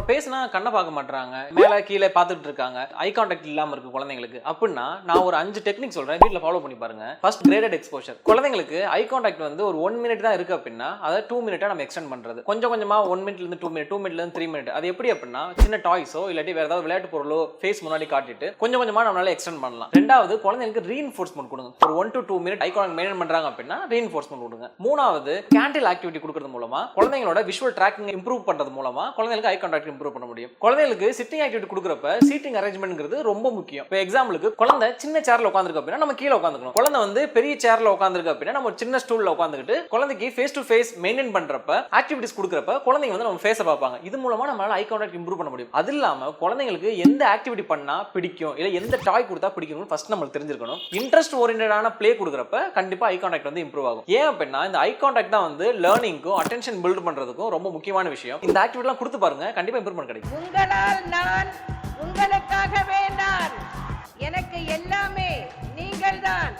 பேசினா கண்ணை பார்க்க மாட்டாங்க, மேலே கீழே பார்த்துட்டு இருக்காங்க, ஐ கான்டாக்ட் இல்லாமல் இருக்கு குழந்தைங்களுக்கு அப்படின்னா நான் ஒரு 5 டெக்னிக் சொல்றேன், வீட்டில் ஃபாலோ பண்ணி பாருங்க. First graded exposure. குழந்தைங்களுக்கு ஐ கான்டாக்ட் வந்து ஒரு 1 மினிட் தான் இருக்கு அப்படின்னா அதை 2 மினிட்டா நம்ம எக்ஸ்டெண்ட் பண்றது. கொஞ்சம் கொஞ்சமா 1 மினிட்ல இருந்து 2 மினிட், 2 மினிட்ல இருந்து 3 மினிட். அது எப்படி அப்படின்னா சின்ன டாய்ஸோ இல்லாட்டி வேற ஏதாவது விளையாட்டு பொருளோ ஃபேஸ் முன்னாடி காட்டிட்டு கொஞ்சம் கொஞ்சமா நம்மளால எக்ஸ்டெண்ட் பண்ணலாம். ரெண்டாவது குழந்தைங்களுக்கு ரீஇன்ஃபோர்ஸ்மெண்ட் கொடுங்க. ஒரு 1 to 2 minute eye contact maintain பண்றாங்க அப்படின்னா ரீஇன்ஃபோர்ஸ்மெண்ட் கொடுங்க. மூணாவது கேண்டில் ஆக்டிவிட்டி கொடுக்கிறது மூலமா குழந்தைங்களோட விஷுவல் ட்ராக்கிங் இம்ப்ரூவ் பண்றது மூலமா குழந்தைங்களுக்கு ஐ கான்டாக்ட் இம்ப்ரூவ் பண்ண முடியும். குழந்தைங்களுக்கு சிட்டிங் ஆக்டிவிட்டி கொடுக்கறப்ப சீட்டிங் அரேஞ்ச்மெண்ட்ங்கிறது ரொம்ப முக்கியம். இப்போ எக்ஸாம்பிளுக்கு குழந்தை சின்ன சேர்ல உட்கார்ந்திருக்கு அப்படின்னா நம்ம கீழே உட்காந்துக்கணும். குழந்தை வந்து பெரிய சேர்ல உட்கார்ந்திருக்கு அப்படின்னா நம்ம ஒரு சின்ன ஸ்டூல்ல உட்காந்துக்கிட்டு குழந்தைக்கு ஃபேஸ் டு ஃபேஸ் மெயின்டைன் பண்றப்ப ஆக்டிவிட்டிஸ் கொடுக்கறப்ப குழந்தைங்க வந்து நம்ம ஃபேஸை பார்ப்பாங்க. இது மூலமா நம்மளால ஐ கான்டாக்ட் இம்ப்ரூவ் பண்ண முடியும். அது இல்லாம குழந்தைங்களுக்கு எந்த ஆக்டிவிட்டி பண்ணா பிடிக்கும் இல்ல எந்த டாய் கொடுத்தா பிடிக்கும்னு ஃபர்ஸ்ட் நம்ம தெரிஞ்சிருக்கணும். இன்ட்ரெஸ்ட் ஓரியன்டடான ப்ளே கொடுக்கறப்ப கண்டிப்பா ஐ கான்டாக்ட் வந்து இம்ப்ரூவ் ஆகும். ஏன் அப்படின்னா இந்த ஐ கான்டாக்ட் தான் வந்து லேர்னிங்க்கும் அட்டென்ஷன் பில்ட் பண்றதுக்கும் ரொம்ப முக்கியமான விஷயம். இந்த ஆக்டிவிட்டிலாம் கொடுத்து பாருங்க, கண்டிப்பா இம்ப்ரூவ்மென்ட் கிடைக்கும். உங்களால் நான், உங்களுக்காகவே நான், எனக்கு எல்லாமே நீங்கள்தான்.